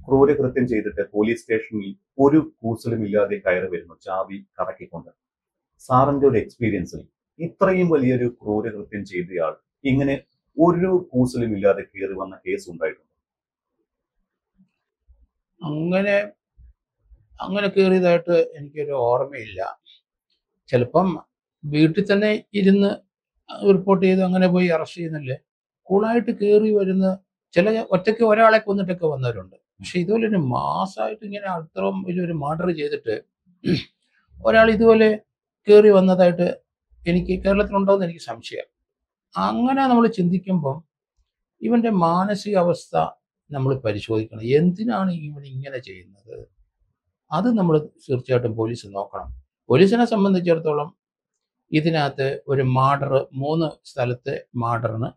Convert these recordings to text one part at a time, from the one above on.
ക്രൂരകൃത്യം ചെയ്തിട്ട് പോലീസ് സ്റ്റേഷനിൽ ഒരു കൂസലും ഇല്ലാതെ കയറി വരുന്നു ചാവി കറക്കിക്കൊണ്ട്. സാറിന്റെ ഒരു എക്സ്പീരിയൻസിൽ ഇത്രയും വലിയൊരു ക്രൂരകൃത്യം ചെയ്തയാൾ ഇങ്ങനെ ഒരു കൂസലും ഇല്ലാതെ കയറി വന്ന കേസ് ഉണ്ടായിട്ടുണ്ട്? അങ്ങനെ അങ്ങനെ കയറിയതായിട്ട് എനിക്കൊരു ഓർമ്മയില്ല. ചിലപ്പം വീട്ടിൽ തന്നെ ഇരുന്ന് റിപ്പോർട്ട് ചെയ്ത് അങ്ങനെ പോയി അറസ്റ്റ് ചെയ്യുന്നില്ലേ. കൂളായിട്ട് കയറി വരുന്ന ചില ഒറ്റയ്ക്ക് ഒരാളെ കൊന്നിട്ടൊക്കെ വന്നവരുണ്ട്. പക്ഷെ ഇതുപോലെ ഒരു മാസമായിട്ട് ഇങ്ങനെ അത്രയും വലിയൊരു മർഡർ ചെയ്തിട്ട് ഒരാൾ ഇതുപോലെ കയറി വന്നതായിട്ട് എനിക്ക് കേരളത്തിലുണ്ടോയെന്ന് എനിക്ക് സംശയം. അങ്ങനെ നമ്മൾ ചിന്തിക്കുമ്പം ഇവന്റെ മാനസികാവസ്ഥ നമ്മൾ പരിശോധിക്കണം. എന്തിനാണ് ഇവൻ ഇങ്ങനെ ചെയ്യുന്നത്? അത് നമ്മൾ തീർച്ചയായിട്ടും പോലീസ് നോക്കണം. പോലീസിനെ സംബന്ധിച്ചിടത്തോളം ഇതിനകത്ത് ഒരു മർഡർ 3 സ്ഥലത്തെ മർഡറിന്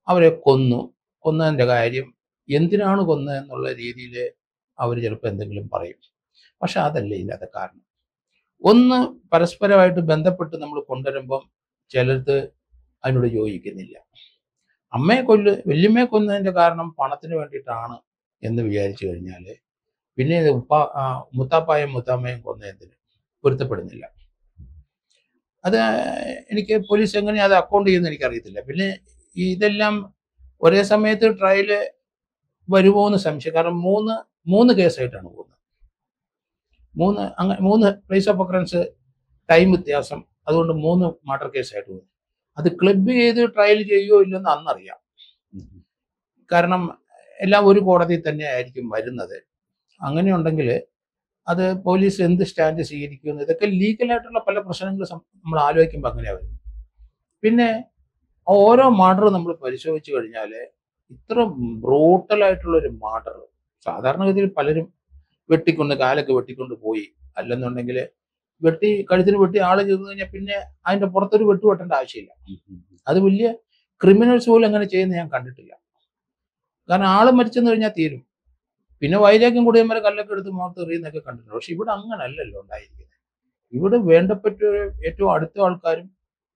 അവരെ കൊന്നതിൻ്റെ കാര്യം എന്തിനാണ് കൊന്നത് എന്നുള്ള രീതിയിൽ അവർ ചിലപ്പോൾ എന്തെങ്കിലും പറയും. പക്ഷെ അതല്ല ഇതിനകത്ത് കാരണം. ഒന്ന്, പരസ്പരമായിട്ട് ബന്ധപ്പെട്ട് നമ്മൾ കൊണ്ടുവരുമ്പം ചിലർക്ക് അതിനോട് യോജിക്കുന്നില്ല. വല്യമ്മയെ കൊന്നതിൻ്റെ കാരണം പണത്തിന് വേണ്ടിയിട്ടാണ് എന്ന് വിചാരിച്ചു കഴിഞ്ഞാൽ പിന്നെ മുത്താപ്പായും മുത്താമ്മയും കൊന്നതിന് പൊരുത്തപ്പെടുന്നില്ല. അത് എനിക്ക് പോലീസ് എങ്ങനെയാണ് അത് അക്കൗണ്ട് ചെയ്യുന്നത് എനിക്കറിയത്തില്ല. പിന്നെ ഇതെല്ലാം ഒരേ സമയത്ത് ട്രയല് വരുമോ എന്ന് സംശയം. കാരണം മൂന്ന് കേസായിട്ടാണ് പോകുന്നത്. 3 പ്ലേസ് ഓഫ് ഒക്കറൻസ് ടൈം വ്യത്യാസം. അതുകൊണ്ട് 3 മർഡർ കേസായിട്ട് പോകുന്നു. അത് ക്ലബ് ചെയ്ത് ട്രയൽ ചെയ്യുമോ ഇല്ലെന്ന് അന്നറിയാം. കാരണം എല്ലാം ഒരു കോടതിയിൽ തന്നെ ആയിരിക്കും വരുന്നത്. അങ്ങനെയുണ്ടെങ്കിൽ അത് പോലീസ് എന്ത് സ്റ്റാൻഡ് സ്വീകരിക്കുമെന്ന്, ഇതൊക്കെ ലീഗലായിട്ടുള്ള പല പ്രശ്നങ്ങൾ നമ്മൾ ആലോചിക്കുമ്പോൾ അങ്ങനെയാണ് വരുന്നത്. പിന്നെ ഓരോ മർഡർ നമ്മൾ പരിശോധിച്ചു കഴിഞ്ഞാൽ ഇത്ര ബ്രൂട്ടലായിട്ടുള്ളൊരു മർഡർ സാധാരണഗതിയിൽ പലരും കാലൊക്കെ വെട്ടിക്കൊണ്ട് പോയി, അല്ലെന്നുണ്ടെങ്കിൽ കഴുത്തിന് വെട്ടി ആള് ചെയ്തു കഴിഞ്ഞാൽ പിന്നെ അതിന്റെ പുറത്തൊരു വെട്ടേണ്ട ആവശ്യമില്ല. അത് വലിയ ക്രിമിനൽസ് പോലും അങ്ങനെ ചെയ്യുന്നത് ഞാൻ കണ്ടിട്ടില്ല. കാരണം ആള് മരിച്ചെന്ന് കഴിഞ്ഞാൽ തീരും. പിന്നെ വൈരാഗ്യം കൂടിയന്മാരെ കല്ലൊക്കെ എടുത്ത് മുഖത്ത് എറിയുന്നൊക്കെ കണ്ടിട്ടുണ്ട്. പക്ഷെ ഇവിടെ അങ്ങനല്ലല്ലോ ഉണ്ടായിരിക്കുന്നത്. ഇവിടെ വേണ്ടപ്പെട്ട ഏറ്റവും അടുത്ത ആൾക്കാരും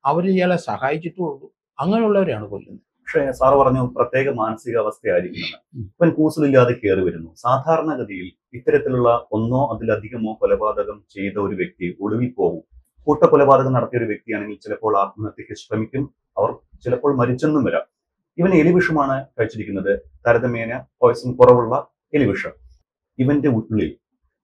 അവർ ഇയാളെ സഹായിച്ചിട്ടുള്ളൂ, അങ്ങനെയുള്ളവരെയാണ് കൊല്ലുന്നത്. പക്ഷേ സാറ് പറഞ്ഞു പ്രത്യേക മാനസികാവസ്ഥയായിരിക്കുമെന്ന്. ഇവൻ കൂസലില്ലാതെ കയറി വരുന്നു. സാധാരണഗതിയിൽ ഇത്തരത്തിലുള്ള ഒന്നോ അതിലധികമോ കൊലപാതകം ചെയ്ത ഒരു വ്യക്തി ഒളിവിൽ പോകും. കൂട്ടക്കൊലപാതകം നടത്തിയ ഒരു വ്യക്തിയാണെങ്കിൽ ചിലപ്പോൾ ആത്മഹത്യക്ക് ശ്രമിക്കും. അവർ ചിലപ്പോൾ മരിച്ചെന്നും വരാം. ഇവൻ എലിവിഷമാണ് കഴിച്ചിരിക്കുന്നത്, താരതമ്യേന പോയ്സൺ കുറവുള്ള എലിവിഷം. ഇവന്റെ ഉള്ളിൽ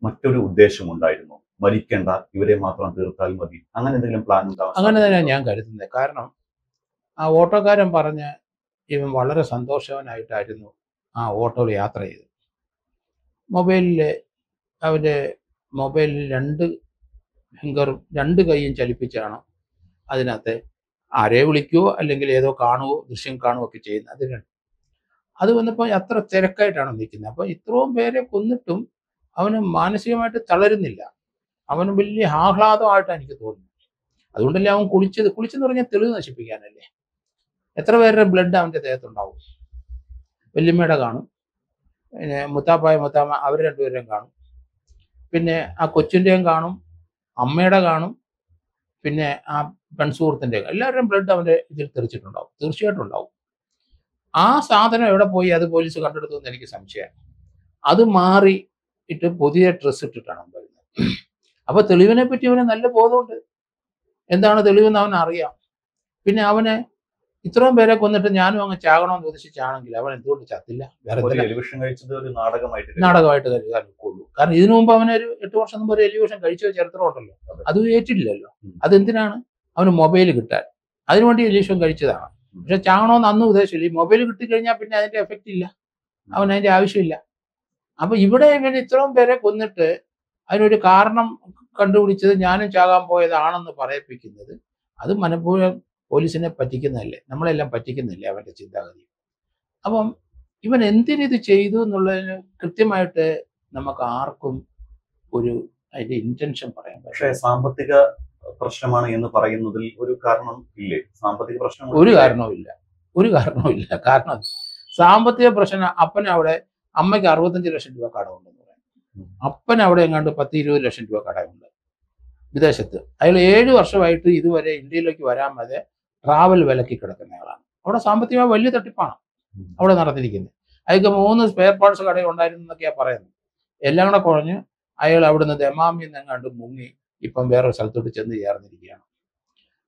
മറ്റൊരു ഉദ്ദേശം ഉണ്ടായിരുന്നു, മരിക്കേണ്ട, ഇവരെ മാത്രം തീർത്താൽ മതി, അങ്ങനെ എന്തെങ്കിലും പ്ലാൻ ഉണ്ടാവും? അങ്ങനെ തന്നെയാണ് ഞാൻ കരുതുന്നത്. കാരണം ആ ഓട്ടോക്കാരൻ പറഞ്ഞ ഇവൻ വളരെ സന്തോഷവാനായിട്ടായിരുന്നു ആ ഓട്ടോയിൽ യാത്ര ചെയ്തത്. അവൻ്റെ മൊബൈലിൽ 2 കൈയും ചലിപ്പിച്ചാണ് അതിനകത്ത് ആരെ വിളിക്കുകയോ അല്ലെങ്കിൽ ഏതോ കാണുകയോ ദൃശ്യം കാണുകയോ ഒക്കെ ചെയ്യുന്നത്. അത് വന്നപ്പോൾ അത്ര തിരക്കായിട്ടാണ് നിൽക്കുന്നത്. അപ്പോൾ ഇത്രയും പേരെ കൊന്നിട്ടും അവന് മാനസികമായിട്ട് തളരുന്നില്ല. അവന് വലിയ ആഹ്ലാദമായിട്ടാണ് എനിക്ക് തോന്നുന്നത്. അതുകൊണ്ടല്ലേ അവൻ കുളിച്ചെന്ന് പറഞ്ഞാൽ തെളിവ് നശിപ്പിക്കാനല്ലേ. എത്ര പേരുടെ ബ്ലഡ് അവൻ്റെ ദേഹത്തുണ്ടാവും? വല്യമ്മയുടെ കാണും, പിന്നെ മുത്താമ്മ അവർ 2 പേരുടെയും കാണും, പിന്നെ ആ കൊച്ചിൻ്റെയും കാണും, അമ്മയുടെ കാണും, പിന്നെ ആ പെൺസുഹൃത്തിൻ്റെയും, എല്ലാവരുടെയും ബ്ലഡ് അവൻ്റെ ഇതിൽ തെറിച്ചിട്ടുണ്ടാവും, തീർച്ചയായിട്ടും ഉണ്ടാവും. ആ സാധനം എവിടെ പോയി അത് പോലീസ് കണ്ടെടുത്തു എന്ന് എനിക്ക് സംശയമാണ്. അത് മാറിയിട്ട് പുതിയ ഡ്രസ്സ് ഇട്ടിട്ടാണ് വരുന്നത്. അപ്പൊ തെളിവിനെ പറ്റി അവന് നല്ല ബോധമുണ്ട്. എന്താണ് തെളിവെന്ന് അവൻ അറിയാം. പിന്നെ അവന് ഇത്രയും പേരെ കൊന്നിട്ട് ഞാനും അങ്ങ് ചാകണമെന്ന് ഉദ്ദേശിച്ചാണെങ്കിൽ അവൻ എന്തുകൊണ്ട് ചത്തില്ല? നാടകമായിട്ട് കരുതാനുള്ളൂ. കാരണം ഇതിനു മുമ്പ് അവനൊരു 8 വർഷം മുമ്പ് ഒരു എലിവിഷൻ കഴിച്ച ചരിത്രം ഉണ്ടല്ലോ. അത് ഏറ്റില്ലല്ലോ. അതെന്തിനാണ്? അവന് മൊബൈൽ കിട്ടാൻ, അതിനുവേണ്ടി എലിവിഷൻ കഴിച്ചതാണ്. പക്ഷെ ചാകണമെന്ന് അന്നും ഉദ്ദേശമില്ല. ഈ മൊബൈൽ കിട്ടിക്കഴിഞ്ഞാൽ പിന്നെ അതിന്റെ എഫക്റ്റ് ഇല്ല, അവൻ അതിന്റെ ആവശ്യമില്ല. അപ്പൊ ഇവിടെ ഇവൻ ഇത്രയും പേരെ കൊന്നിട്ട് അതിനൊരു കാരണം കണ്ടുപിടിച്ചത് ഞാനും ചാകാൻ പോയതാണെന്ന് പറയിപ്പിക്കുന്നത് അത് മനഃപൂർവ്വം പോലീസിനെ പറ്റിക്കുന്നതല്ലേ, നമ്മളെല്ലാം പറ്റിക്കുന്നില്ലേ അവന്റെ ചിന്താഗതി. അപ്പം ഇവൻ എന്തിനിത് ചെയ്തു എന്നുള്ളതിന് കൃത്യമായിട്ട് നമുക്ക് ആർക്കും അതിന്റെ ഇന്റൻഷൻ പറയാൻ പറ്റും. പക്ഷേ സാമ്പത്തിക പ്രശ്നമാണ് എന്ന് പറയുന്നതിൽ ഒരു കാരണം ഇല്ലേ? സാമ്പത്തിക പ്രശ്നം ഒരു കാരണവും ഇല്ല. കാരണം സാമ്പത്തിക പ്രശ്നം അമ്മയ്ക്ക് 65 ലക്ഷം രൂപ കടമുണ്ടെന്ന് പറയാം. അപ്പൻ അവിടെ എങ്ങാണ്ട് 10-20 ലക്ഷം രൂപ കടമുണ്ട് വിദേശത്ത്. അയാൾ 7 വർഷമായിട്ട് ഇതുവരെ ഇന്ത്യയിലേക്ക് വരാൻ ട്രാവൽ വിലക്കി കിടക്കുന്ന ആളാണ്. അവിടെ സാമ്പത്തികമായി വലിയ തട്ടിപ്പാണ് അവിടെ നടന്നിരിക്കുന്നത്. അയാൾക്ക് 3 സ്പെയർ പാർട്സ് കടയിൽ ഉണ്ടായിരുന്നു എന്നൊക്കെയാണ് പറയുന്നത്. എല്ലാം കൂടെ കുഴഞ്ഞ് അയാൾ അവിടുന്ന് ദമാമിൽ നിന്നെങ്ങാണ്ട് മുങ്ങി ഇപ്പം വേറൊരു സ്ഥലത്തോട്ട് ചെന്ന് ചേർന്നിരിക്കുകയാണ്.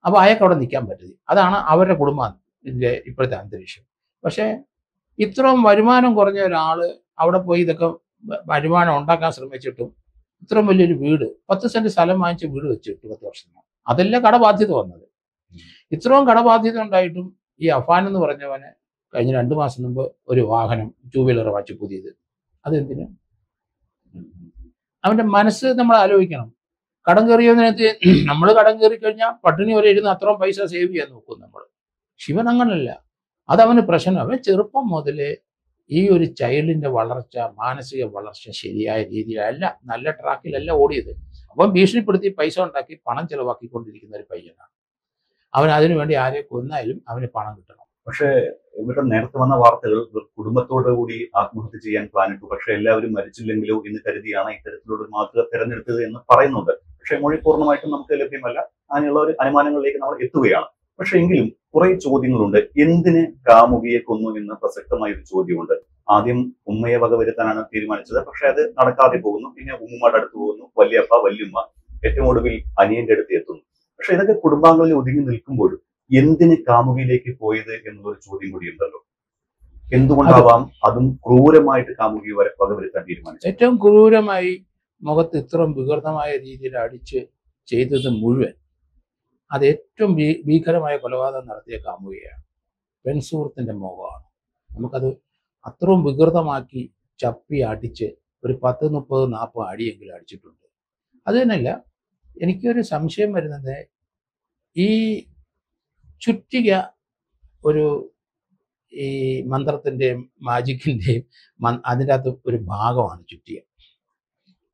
അപ്പോൾ അയാൾക്ക് അവിടെ നിൽക്കാൻ പറ്റില്ല. അതാണ് അവരുടെ കുടുംബത്തിൻ്റെ ഇപ്പോഴത്തെ അന്തരീക്ഷം. പക്ഷേ ഇത്രയും വരുമാനം കുറഞ്ഞ ഒരാൾ അവിടെ പോയി ഇതൊക്കെ വരുമാനം ഉണ്ടാക്കാൻ ശ്രമിച്ചിട്ടും ഇത്രയും വലിയൊരു വീട് 10 സെന്റ് സ്ഥലം വാങ്ങിച്ച് വീട് വെച്ചിട്ട് 10 വർഷം അതല്ല കടബാധ്യത വന്നത്. ഇത്രയും കടബാധ്യത ഉണ്ടായിട്ടും ഈ അഫാൻ എന്ന് പറഞ്ഞവന് കഴിഞ്ഞ 2 മാസം മുമ്പ് ഒരു വാഹനം 2 വീലർ വാങ്ങിച്ചു പുതിയത്. അതെന്തിന്? അവന്റെ മനസ്സ് നമ്മൾ ആലോചിക്കണം. കടം കയറിയതിനകത്ത് നമ്മൾ കടം കയറി കഴിഞ്ഞാൽ പട്ടിണി വരെ ഇരുന്ന് അത്രയും പൈസ സേവ് ചെയ്യാൻ നോക്കും നമ്മൾ. ശിവൻ അങ്ങനല്ല. അതവന് പ്രശ്നം. അവൻ ചെറുപ്പം മുതലേ ഈ ഒരു ചൈൽഡിന്റെ വളർച്ച, മാനസിക വളർച്ച ശരിയായ രീതിയിലല്ല, നല്ല ട്രാക്കിലല്ല ഓടിയത്. അവൻ ഭീഷണിപ്പെടുത്തി പൈസ ഉണ്ടാക്കി പണം ചെലവാക്കിക്കൊണ്ടിരിക്കുന്ന ഒരു പയ്യനാണ്. അവൻ അതിനു വേണ്ടി ആരെ കൊന്നാലും അവന് പണം കിട്ടണം. പക്ഷേ ഇവിടെ നേരത്തെ വന്ന വാർത്തകൾ കുടുംബത്തോടു കൂടി ആത്മഹത്യ ചെയ്യാൻ പ്ലാനിട്ടു, പക്ഷെ എല്ലാവരും മരിച്ചില്ലെങ്കിലോ എന്ന് കരുതിയാണ് ഇത്തരത്തിലുള്ള ഒരു മാതൃക തെരഞ്ഞെടുത്തത് എന്ന് പറയുന്നുണ്ട്. പക്ഷെ മൊഴി പൂർണ്ണമായിട്ടും നമുക്ക് ലഭ്യമല്ല. അങ്ങനെയുള്ള ഒരു അനുമാനങ്ങളിലേക്ക് നമ്മൾ എത്തുകയാണ്. പക്ഷെ എങ്കിലും കുറെ ചോദ്യങ്ങളുണ്ട്. എന്തിന് കാമുകിയെ കൊന്നു എന്ന പ്രസക്തമായ ഒരു ചോദ്യമുണ്ട്. ആദ്യം ഉമ്മയെ വകവരുത്താനാണ് തീരുമാനിച്ചത്. പക്ഷെ അത് നടക്കാതെ പോകുന്നു. പിന്നെ ഉമ്മയുടെ അടുത്ത് പോകുന്നു, വല്യപ്പ, വല്യമ്മ, ഏറ്റവും ഒടുവിൽ അനിയന്റെ അടുത്ത് എത്തുന്നു. പക്ഷെ ഇതൊക്കെ കുടുംബാംഗങ്ങളിൽ ഒതുങ്ങി നിൽക്കുമ്പോഴും എന്തിന് കാമുകിയിലേക്ക് പോയത് എന്നുള്ളൊരു ചോദ്യം കൂടി ഉണ്ടല്ലോ. എന്തുകൊണ്ടാവാം അതും ക്രൂരമായിട്ട് കാമുകിയെ വകവരുത്താൻ തീരുമാനിച്ചു? ഏറ്റവും ക്രൂരമായി മുഖത്ത് ഇത്രയും വികൃതമായ രീതിയിൽ അടിച്ച് ചെയ്തത് മുഴുവൻ അത് ഏറ്റവും ഭീകരമായ കൊലപാതകം നടത്തിയ കാമുകയാണ്. പെൺസുഹൃത്തിന്റെ മുഖമാണ്. നമുക്കത് അത്രയും വികൃതമാക്കി ചപ്പി അടിച്ച് ഒരു 10, 30, 40 അടിയെങ്കിലും അടിച്ചിട്ടുണ്ട്. അത് തന്നെയല്ല, എനിക്കൊരു സംശയം വരുന്നത് ഈ ചുറ്റിക ഒരു ഈ മന്ത്രത്തിൻ്റെയും മാജിക്കിൻ്റെയും അതിൻ്റെ അകത്ത് ഒരു ഭാഗമാണ് ചുറ്റിക.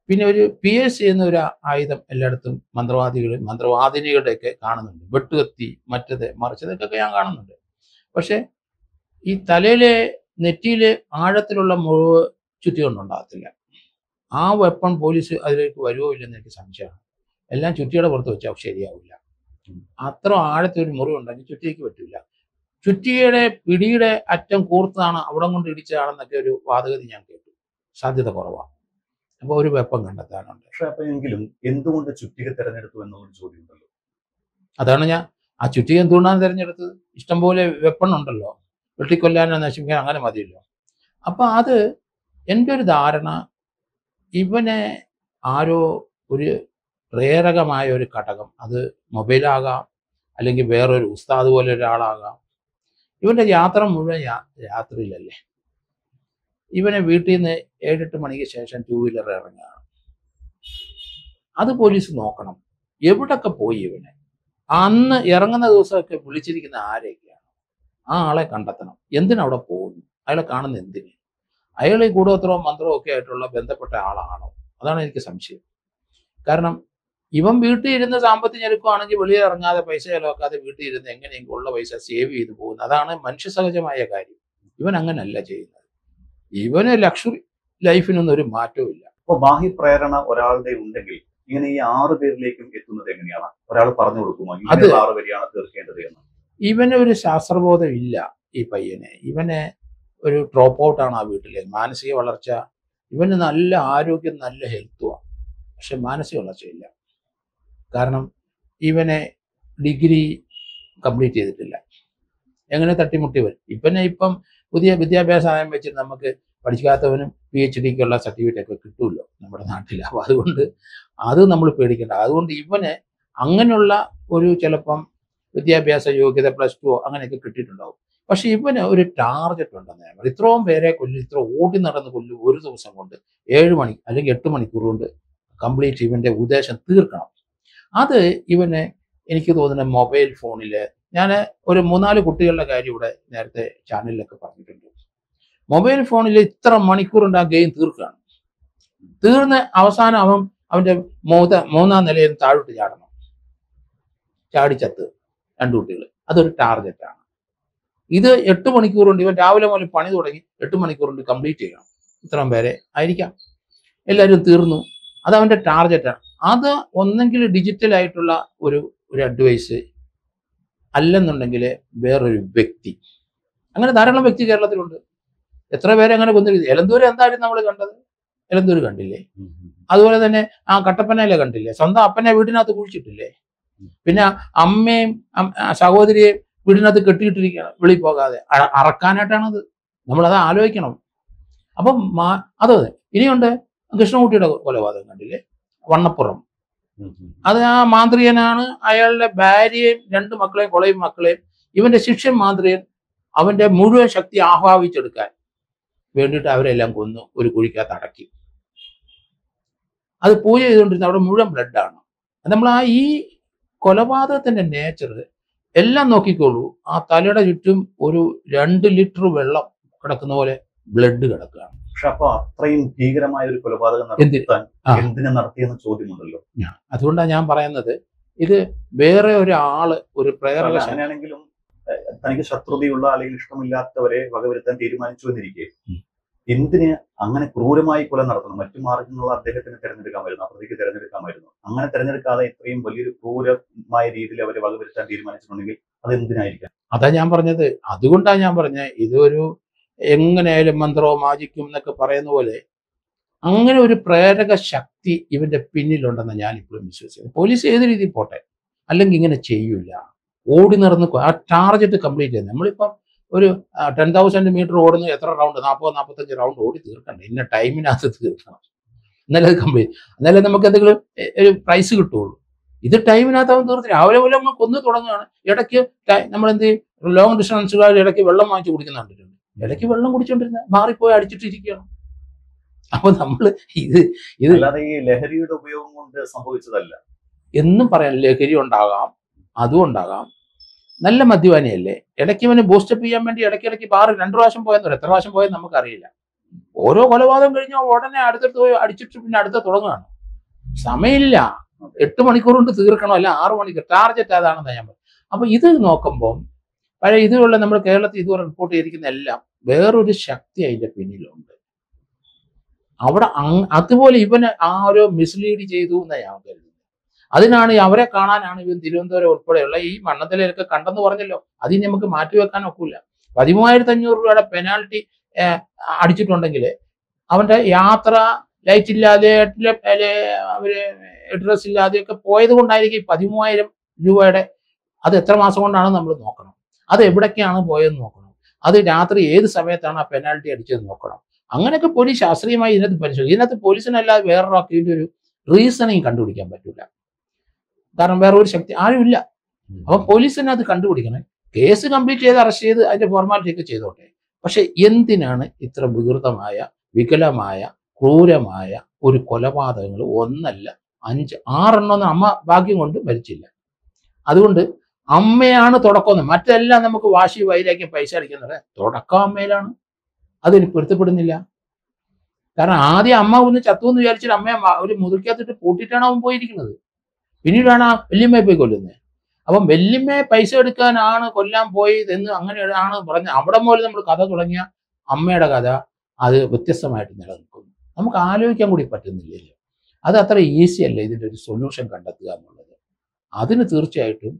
പിന്നെ ഒരു PS ചെയ്യുന്ന ഒരു ആയുധം എല്ലായിടത്തും മന്ത്രവാദിനികളുടെയൊക്കെ കാണുന്നുണ്ട്. വെട്ടുകത്തി, മറ്റത് മറിച്ചതൊക്കെ ഞാൻ കാണുന്നുണ്ട്. പക്ഷെ ഈ തലയിലെ നെറ്റിയിലെ ആഴത്തിലുള്ള മുറിവ് ചുറ്റി കൊണ്ടുണ്ടാകത്തില്ല. ആ വെപ്പൺ പോലീസ് അതിലേക്ക് വരുമോ ഇല്ലെന്ന് എനിക്ക് സംശയമാണ്. എല്ലാം ചുറ്റിയുടെ പുറത്ത് വെച്ചാൽ ശരിയാവില്ല. അത്ര ആഴത്തിൽ ഒരു മുറിവ് ഉണ്ടെങ്കിൽ ചുറ്റിക്ക് പറ്റില്ല. ചുറ്റിയുടെ പിടിയുടെ അറ്റം കൂർത്താണ് അവിടെ കൊണ്ട് ഇടിച്ചതാണെന്നൊക്കെ ഒരു വാദഗതി ഞാൻ കേട്ടു. സാധ്യത കുറവാണ്. അപ്പോൾ ഒരു വെപ്പൺ കണ്ടെത്താനുണ്ട്. പക്ഷെ അപ്പൊ എങ്കിലും എന്തുകൊണ്ട് ചുറ്റിക തെരഞ്ഞെടുത്തു എന്നൊരു ചോദ്യം ഉണ്ടല്ലോ. അതാണ് ഞാൻ ആ ചുറ്റിക എന്തുകൊണ്ടാണ് തിരഞ്ഞെടുത്തത്? ഇഷ്ടംപോലെ വെപ്പൺ ഉണ്ടല്ലോ, വെട്ടിക്കൊല്ലാനോ നശിപ്പിക്കാൻ, അങ്ങനെ മതിയല്ലോ. അപ്പൊ അത് എൻ്റെ ഒരു ധാരണ, ഇവനെ ആരോ ഒരു പ്രേരകമായ ഒരു ഘടകം, അത് മൊബൈലാകാം, അല്ലെങ്കിൽ വേറൊരു ഉസ്താദ് പോലെ ഒരാളാകാം. ഇവന്റെ യാത്ര മുഴുവൻ രാത്രിയിലല്ലേ. ഇവനെ വീട്ടിൽ നിന്ന് 7-8 മണിക്ക് ശേഷം 2 വീലർ ഇറങ്ങുകയാണ്. അത് പോലീസ് നോക്കണം, എവിടൊക്കെ പോയി ഇവനെ. അന്ന് ഇറങ്ങുന്ന ദിവസമൊക്കെ വിളിച്ചിരിക്കുന്ന ആരെയൊക്കെയാണ്, ആ ആളെ കണ്ടെത്തണം. എന്തിനവിടെ പോകുന്നു, അയാളെ കാണുന്ന എന്തിന്? അയാൾ ഈ കൂടോത്രവും മന്ത്രവും ഒക്കെ ആയിട്ടുള്ള ബന്ധപ്പെട്ട ആളാണോ? അതാണ് എനിക്ക് സംശയം. കാരണം ഇവൻ വീട്ടിൽ ഇരുന്ന് സാമ്പത്തിക ഞെരുക്കമാണെങ്കിൽ വെളിയിൽ ഇറങ്ങാതെ പൈസ ചിലവാക്കാതെ വീട്ടിൽ ഇരുന്ന് എങ്ങനെയെങ്കിലും ഉള്ള പൈസ സേവ് ചെയ്ത് പോകുന്നത്. അതാണ് മനുഷ്യസഹജമായ കാര്യം. ഇവൻ അങ്ങനല്ല ചെയ്യുന്നത്. ഇവന് ലക്ഷറി ലൈഫിനൊന്നും ഒരു മാറ്റവും ഇല്ല. അപ്പൊ ബാഹ്യ പ്രേരണ ഒരാളുടെ ഉണ്ടെങ്കിൽ ഇങ്ങനെ ഈ 6 പേരിലേക്കും എത്തുന്നത് എങ്ങനെയാണ്? ഒരാൾ പറഞ്ഞു കൊടുക്കുമോ അത് 6 പേരെയാണ് തീർക്കേണ്ടത് എന്ന്? ഇവന് ഒരു ശാസ്ത്രബോധം ഇല്ല ഈ പയ്യന്. ഇവന് ഒരു ഡ്രോപ്പ് ഔട്ടാണ് ആ വീട്ടിലെ. മാനസിക വളർച്ച, ഇവന് നല്ല ആരോഗ്യം, നല്ല ഹെൽത്തുമാണ്, പക്ഷെ മാനസിക വളർച്ചയില്ല. കാരണം ഇവനെ ഡിഗ്രി കംപ്ലീറ്റ് ചെയ്തിട്ടില്ല. എങ്ങനെ വരും? ഇപ്പം പുതിയ വിദ്യാഭ്യാസ നയം വെച്ച് നമുക്ക് പഠിക്കാത്തവനും PhDക്കുള്ള സർട്ടിഫിക്കറ്റ് ഒക്കെ കിട്ടുമല്ലോ നമ്മുടെ നാട്ടിൽ. അപ്പോൾ അതുകൊണ്ട് അത് നമ്മൾ പേടിക്കേണ്ട. അതുകൊണ്ട് ഇവന് അങ്ങനെയുള്ള ഒരു ചിലപ്പം വിദ്യാഭ്യാസ യോഗ്യത +2 അങ്ങനെയൊക്കെ കിട്ടിയിട്ടുണ്ടാവും. പക്ഷെ ഇവന് ഒരു ടാർഗറ്റ് ഉണ്ടെന്ന് ഞാൻ പറയും. ഇത്രയും പേരെ കൊല്ലും, ഇത്ര ഓടി നടന്ന് കൊല്ലും, ഒരു ദിവസം കൊണ്ട് 7 മണി അല്ലെങ്കിൽ 8 മണിക്കൂർ കൊണ്ട് കംപ്ലീറ്റ് ഇവന്റെ ഉദ്ദേശം തീർക്കണം. അത് ഇവന് എനിക്ക് തോന്നുന്നത് മൊബൈൽ ഫോണിൽ, ഞാൻ ഒരു 3-4 കുട്ടികളുടെ കാര്യം ഇവിടെ നേരത്തെ ചാനലിലൊക്കെ പറഞ്ഞിട്ടുണ്ട്. മൊബൈൽ ഫോണിൽ ഇത്ര മണിക്കൂറുണ്ട് ആ ഗെയിം തീർക്കുകയാണ്. തീർന്ന് അവസാനം അവന്റെ 3-ാം നിലയിൽ താഴോട്ട് ചാടണം. ചാടിച്ചത്ത് 2 കുട്ടികൾ. അതൊരു ടാർഗറ്റാണ്. ഇത് 8 മണിക്കൂറുണ്ട്. ഇവൻ രാവിലെ മുതൽ പണി തുടങ്ങി 8 മണിക്കൂറുണ്ട് കംപ്ലീറ്റ് ചെയ്യണം. ഇത്രയും പേരെ ആയിരിക്കാം. എല്ലാവരും തീർന്നു. അത് അവന്റെ ടാർഗറ്റാണ്. അത് ഒന്നെങ്കിൽ ഡിജിറ്റൽ ആയിട്ടുള്ള ഒരു അഡ്വൈസ്, അല്ലെന്നുണ്ടെങ്കിൽ വേറൊരു വ്യക്തി. അങ്ങനെ ധാരാളം വ്യക്തി കേരളത്തിലുണ്ട്. എത്ര പേരെ അങ്ങനെ കൊന്നിരിക്കുന്നത്. എലന്തൂര് എന്തായാലും നമ്മൾ കണ്ടത്, എലന്തൂര് കണ്ടില്ലേ? അതുപോലെ തന്നെ ആ കട്ടപ്പനയിലെ കണ്ടില്ലേ? സ്വന്തം അപ്പനെ വീടിനകത്ത് കുഴിച്ചിട്ടില്ലേ? പിന്നെ അമ്മയും സഹോദരിയെയും വീടിനകത്ത് കെട്ടിയിട്ടിരിക്കുകയാണ്, വെളിയിൽ പോകാതെ. അറക്കാനായിട്ടാണത്. നമ്മളത് ആലോചിക്കണം. അപ്പം അതെ. ഇനിയുണ്ട് കൃഷ്ണൻകുട്ടിയുടെ കൊലപാതകം കണ്ടില്ലേ? വണ്ണപ്പുറം. അത് ആ മാന്ത്രികനാണ്, അയാളുടെ ഭാര്യയും 2 മക്കളെയും കൊളയും മക്കളെയും ഇവന്റെ ശിഷ്യൻ മാന്ത്രികൻ അവന്റെ മുഴുവൻ ശക്തി ആഹ്വാനിച്ചെടുക്കാൻ വേണ്ടിയിട്ട് അവരെല്ലാം കൊന്നു ഒരു കുഴിക്കകത്ത് അടക്കി. അത് പൂജ ചെയ്തുകൊണ്ടിരുന്ന അവിടെ മുഴുവൻ ബ്ലഡാണ്. നമ്മൾ ഈ കൊലപാതകത്തിന്റെ നേച്ചർ എല്ലാം നോക്കിക്കോളൂ. ആ തലയുടെ ചുറ്റും ഒരു 2 ലിറ്റർ വെള്ളം കിടക്കുന്ന പോലെ ബ്ലഡ് കിടക്കുകയാണ്. പക്ഷെ അപ്പൊ അത്രയും ഭീകരമായ ഒരു കൊലപാതകം നടത്താൻ എന്തിനു നടത്തിയെന്ന ചോദ്യമുണ്ടല്ലോ. അതുകൊണ്ടാണ് ഞാൻ പറയുന്നത്, ഇത് വേറെ ഒരാള് ഒരു പ്രേരക. അങ്ങനെയാണെങ്കിലും തനിക്ക് ശത്രുതയുള്ള അല്ലെങ്കിൽ ഇഷ്ടമില്ലാത്തവരെ വകവരുത്താൻ തീരുമാനിച്ചു എന്നിരിക്കെ എന്തിന് അങ്ങനെ ക്രൂരമായി കൊല നടത്തണം? മറ്റു മാർഗങ്ങളുള്ള അദ്ദേഹത്തിന് തിരഞ്ഞെടുക്കാമായിരുന്നു, ആ പ്രതിക്ക് തിരഞ്ഞെടുക്കാമായിരുന്നു. അങ്ങനെ തിരഞ്ഞെടുക്കാതെ ഇത്രയും വലിയൊരു ക്രൂരമായ രീതിയിൽ അവരെ വകവരുത്താൻ തീരുമാനിച്ചിട്ടുണ്ടെങ്കിൽ അത് എന്തിനായിരിക്കാം? അതാ ഞാൻ പറഞ്ഞത്. അതുകൊണ്ടാണ് ഞാൻ പറഞ്ഞത്, ഇതൊരു എങ്ങനെയായാലും മന്ത്രോ മാജിക്കും എന്നൊക്കെ പറയുന്ന പോലെ അങ്ങനെ ഒരു പ്രേരക ശക്തി ഇവന്റെ പിന്നിലുണ്ടെന്ന് ഞാൻ ഇപ്പോഴും വിശ്വസിക്കുന്നത്. പോലീസ് ഏത് രീതിയിൽ പോട്ടെ, അല്ലെങ്കിൽ ഇങ്ങനെ ചെയ്യൂല. ഓടി നടന്ന് ആ ടാർഗറ്റ് കംപ്ലീറ്റ് ചെയ്യുന്നത്. നമ്മളിപ്പം ഒരു 10,000 മീറ്റർ ഓടുന്ന എത്ര റൗണ്ട്? 40-45 റൗണ്ട് ഓടി തീർക്കണ്ടേ? ഇന്ന ടൈമിനകത്ത് തീർക്കണം, എന്നാലേ അത് കംപ്ലീറ്റ്, എന്നാലേ നമുക്ക് എന്തെങ്കിലും ഒരു പ്രൈസ് കിട്ടുള്ളൂ. ഇത് ടൈമിനകത്ത് അവൻ തീർത്ത് രാവിലെ പോലെ നമ്മൾ കൊന്നു തുടങ്ങുകയാണ്. ഇടയ്ക്ക് നമ്മളെന്ത് ലോങ് ഡിസ്റ്റൻസുകാർ ഇടയ്ക്ക് വെള്ളം വാങ്ങിച്ച് കുടിക്കുന്ന കണ്ടിട്ടുണ്ട്. ഇടയ്ക്ക് വെള്ളം കുടിച്ചോണ്ടിരുന്ന മാറിപ്പോയി അടിച്ചിട്ടിരിക്കുകയാണ്. അപ്പൊ നമ്മള് ഇത് അല്ലാതെ ഈ ലഹരിയുടെ ഉപയോഗം കൊണ്ട് സംഭവിച്ചതല്ല എന്നും പറയാൻ. ലഹരി ഉണ്ടാകാം, അതും ഉണ്ടാകാം. നല്ല മദ്യപാനിയല്ലേ, ഇടയ്ക്ക് ഇവന് ബൂസ്റ്റപ്പ് ചെയ്യാൻ വേണ്ടി ഇടയ്ക്കിടയ്ക്ക് ബാറ് 2 പ്രാവശ്യം പോയെന്ന്. എത്ര പ്രാവശ്യം പോയെന്ന് നമുക്കറിയില്ല. ഓരോ കൊലപാതകം കഴിഞ്ഞാൽ ഉടനെ അടുത്തടുത്ത് പോയി അടിച്ചിട്ട് പിന്നെ അടുത്ത തുടങ്ങുകയാണ്. സമയമില്ല, 8 മണിക്കൂർ കൊണ്ട് തീർക്കണം, അല്ല 6 മണിക്കൂർ. ടാർഗറ്റ് അതാണെന്ന് ഞാൻ പറഞ്ഞു. അപ്പൊ ഇത് നോക്കുമ്പോൾ പഴയ ഇതുള്ള നമ്മുടെ കേരളത്തിൽ ഇതുവരെ റിപ്പോർട്ട് ചെയ്തിരിക്കുന്ന എല്ലാം വേറൊരു ശക്തി അതിന്റെ പിന്നിലുണ്ട്. അവിടെ അതുപോലെ ഇവന് ആരോ മിസ്ലീഡ് ചെയ്തു എന്നാണ് ഞാൻ കരുതുന്നത്. അതിനാണ് അവരെ കാണാനാണ് ഇവൻ തിരുവനന്തപുരം ഉൾപ്പെടെയുള്ള ഈ മണ്ണത്തലയിലൊക്കെ കണ്ടെന്ന് പറഞ്ഞല്ലോ. അതിന് നമുക്ക് മാറ്റിവെക്കാൻ ഒക്കില്ല. 13,500 രൂപയുടെ പെനാൽറ്റി അടിച്ചിട്ടുണ്ടെങ്കിൽ അവന്റെ യാത്ര ലൈറ്റ് ഇല്ലാതെ അവര് ഡ്രസ് ഇല്ലാതെയൊക്കെ പോയത് കൊണ്ടായിരിക്കും 13,000 രൂപയുടെ. അത് എത്ര മാസം കൊണ്ടാണ് നമ്മൾ നോക്കണം. അത് എവിടേക്കാണ് പോയതെന്ന് നോക്കണം. അത് രാത്രി ഏത് സമയത്താണ് ആ പെനാൽറ്റി അടിച്ചത് നോക്കണം. അങ്ങനെയൊക്കെ പോലീസ് ശാസ്ത്രീയമായി ഇതിനകത്ത് പരിശോധിക്കും. ഇതിനകത്ത് പോലീസിനല്ലാതെ വേറൊരാൾക്ക് ഇതിൻ്റെ ഒരു റീസണിങ് കണ്ടുപിടിക്കാൻ പറ്റില്ല. കാരണം വേറെ ഒരു ശക്തി ആരുമില്ല. അപ്പൊ പോലീസിനെ അത് കണ്ടുപിടിക്കണം. കേസ് കംപ്ലീറ്റ് ചെയ്ത് അറസ്റ്റ് ചെയ്ത് അതിന്റെ ഫോർമാലിറ്റി ഒക്കെ ചെയ്തോട്ടെ. പക്ഷെ എന്തിനാണ് ഇത്ര വികൃതമായ, വികലമായ, ക്രൂരമായ ഒരു കൊലപാതകങ്ങൾ? 1 അല്ല 5 6 അമ്മ ഭാഗ്യം കൊണ്ട് മരിച്ചില്ല. അതുകൊണ്ട് അമ്മയാണ് തുടക്കം. മറ്റെല്ലാം നമുക്ക് വാശി വൈരാഗ്യം പൈസ അടിക്കുന്നത് തുടക്കം അമ്മയിലാണ്. അതെനിക്ക് പൊരുത്തപ്പെടുന്നില്ല. കാരണം ആദ്യം അമ്മ ഒന്ന് ചത്തു എന്ന് വിചാരിച്ചിട്ട് അമ്മയെ ഒരു മുതുക്കകത്തിട്ട് പൂട്ടിയിട്ടാണ് അവൻ പോയിരിക്കുന്നത്. പിന്നീടാണ് ആ വല്യമ്മയെ പോയി കൊല്ലുന്നത്. അപ്പം വല്യമ്മയെ പൈസ എടുക്കാനാണ് കൊല്ലാൻ പോയതെന്ന് അങ്ങനെയാണ് പറഞ്ഞത്. അവിടെ മുതൽ നമ്മൾ കഥ തുടങ്ങിയ അമ്മയുടെ കഥ അത് വ്യത്യസ്തമായിട്ട് നിലനിൽക്കുന്നു. നമുക്ക് ആലോചിക്കാൻ കൂടി പറ്റുന്നില്ലല്ലോ. അത് അത്ര ഈസി അല്ല ഇതിൻ്റെ ഒരു സൊല്യൂഷൻ കണ്ടെത്തുക എന്നുള്ളത്. അതിന് തീർച്ചയായിട്ടും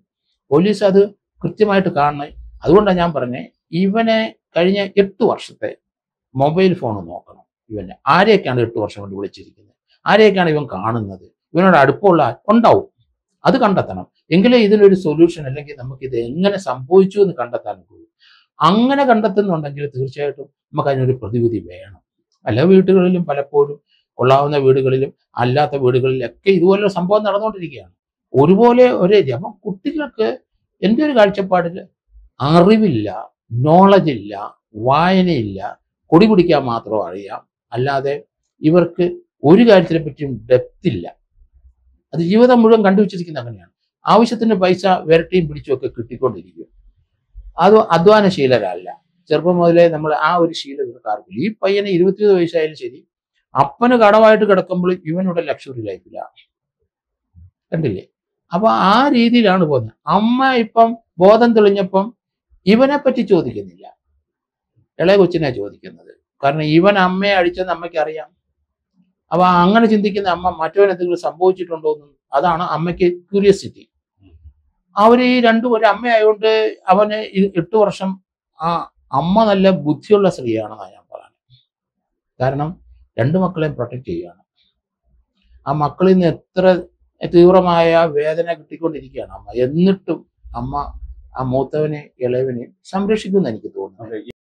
പോലീസ് അത് കൃത്യമായിട്ട് കാണണം. അതുകൊണ്ടാണ് ഞാൻ പറഞ്ഞത്, ഇവനെ കഴിഞ്ഞ 8 വർഷത്തെ മൊബൈൽ ഫോൺ നോക്കണം. ഇവനെ ആരെയൊക്കെയാണ് 8 വർഷം കൊണ്ട് വിളിച്ചിരിക്കുന്നത്, ആരെയൊക്കെയാണ് ഇവൻ കാണുന്നത്, ഇവനോട് അടുപ്പമുള്ള ഉണ്ടാവും. അത് കണ്ടെത്തണം. എങ്കിലേ ഇതിനൊരു സൊല്യൂഷൻ, അല്ലെങ്കിൽ നമുക്ക് ഇത് എങ്ങനെ സംഭവിച്ചു എന്ന് കണ്ടെത്താൻ കഴിയും. അങ്ങനെ കണ്ടെത്തുന്നുണ്ടെങ്കിൽ തീർച്ചയായിട്ടും നമുക്ക് അതിനൊരു പ്രതിവിധി വേണം. പല വീടുകളിലും പലപ്പോഴും കൊള്ളാവുന്ന വീടുകളിലും അല്ലാത്ത വീടുകളിലൊക്കെ ഇതുപോലെ സംഭവം നടന്നുകൊണ്ടിരിക്കുകയാണ്. ഒരുപോലെ ഒരേ. അപ്പം കുട്ടികൾക്ക് എൻ്റെ ഒരു കാഴ്ചപ്പാടിൽ അറിവില്ല, നോളജ് ഇല്ല, വായനയില്ല, കൊടി പിടിക്കാൻ മാത്രം അറിയാം. അല്ലാതെ ഇവർക്ക് ഒരു കാര്യത്തിനെ പറ്റിയും ഡെപ്ത് ഇല്ല. അത് ജീവിതം മുഴുവൻ കണ്ടുവച്ചിരിക്കുന്നത് അങ്ങനെയാണ്. ആവശ്യത്തിന് പൈസ വിരട്ടിയും പിടിച്ചുമൊക്കെ കിട്ടിക്കൊണ്ടിരിക്കും. അത് അധ്വാനശീലരല്ല. ചെറുപ്പം മുതലേ നമ്മൾ ആ ഒരു ശീലം ഇവർക്കാർക്കില്ല. ഈ പയ്യന് 21 വയസ്സായാലും ശരി, അപ്പന് കടമായിട്ട് കിടക്കുമ്പോൾ ഇവനോട് ലക്ഷറി ലൈഫിലാണ്. കണ്ടില്ലേ? അപ്പൊ ആ രീതിയിലാണ് പോകുന്നത്. അമ്മ ഇപ്പം ബോധം തെളിഞ്ഞപ്പം ഇവനെ പറ്റി ചോദിക്കുന്നില്ല, ഇളയ കൊച്ചിനെ ചോദിക്കുന്നത്. കാരണം ഇവൻ അമ്മയെ അടിച്ചെന്ന് അമ്മയ്ക്ക് അറിയാം. അപ്പൊ അങ്ങനെ ചിന്തിക്കുന്ന അമ്മ മറ്റവൻ എന്തെങ്കിലും സംഭവിച്ചിട്ടുണ്ടോ എന്നും, അതാണ് അമ്മയ്ക്ക് ക്യൂരിയോസിറ്റി. അവര് ഈ ഒരു അമ്മയായതുകൊണ്ട് അവന് 8 വർഷം ആ അമ്മ നല്ല ബുദ്ധിയുള്ള സ്ത്രീയാണെന്നാണ് ഞാൻ പറയുന്നത്. കാരണം രണ്ട് മക്കളെയും പ്രൊട്ടക്റ്റ് ചെയ്യുകയാണ്. ആ മക്കളിൽ നിന്ന് എത്ര തീവ്രമായ വേദന കിട്ടിക്കൊണ്ടിരിക്കുകയാണ് അമ്മ. എന്നിട്ടും അമ്മ ആ മൂത്തവനെ ഇളയവനെയും സംരക്ഷിക്കുമെന്ന് എനിക്ക് തോന്നുന്നു.